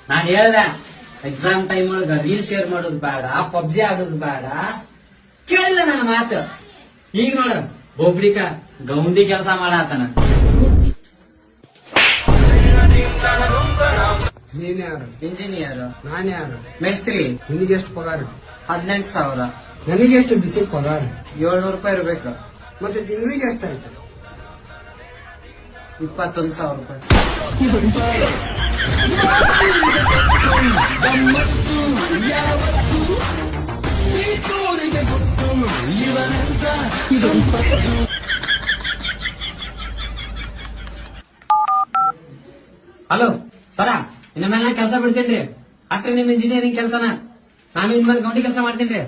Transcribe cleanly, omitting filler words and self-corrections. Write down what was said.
ನಾನ್ ಹೇಳ್ದೆ exam time ಒಳಗ reel share ಮಾಡೋದು ಬೇಡ, ಪಬ್ಜಿ ಆಡೋದು ಬೇಡ. ಕೇಳಿಲ್ಲ ನನ್ನ ಮಾತು. ಈಗ ನೋಡ ಒಬ್ರಿಕ ಗೌಂಡಿ ಕೆಲಸ ಮಾಡಾತನ. ನೀನ್ ಯಾರು? ಇಂಜಿನಿಯರ್. ನಾನ್ ಯಾರು? ಮೇಸ್ತ್ರಿ. ನಿನಗೆ ಎಷ್ಟು ಪಗಾರ? 18,000. ನನಗೆ ಎಷ್ಟು ದಿವಸಕ್ಕೆ ಪಗಾರ? 700 ರೂಪಾಯಿ ಇರ್ಬೇಕು. ಮತ್ತೆ ತಿಂಗಳಿಗೆ ಎಷ್ಟಾಯ್ತು? 21,000 ರೂಪಾಯಿ. ಹಲೋ ಸರ, ಇನ್ನ ಮೇಲೆ ಕೆಲಸ ಬಿಡ್ತೇನ್ರಿ. ಅಟ್ರೆ ನಿಮ್ ಇಂಜಿನಿಯರಿಂಗ್ ಕೆಲಸನ ನಾನು ಇನ್ಮೇಲೆ ಗೌಂಡಿ ಕೆಲಸ ಮಾಡ್ತೇನ್ರಿ.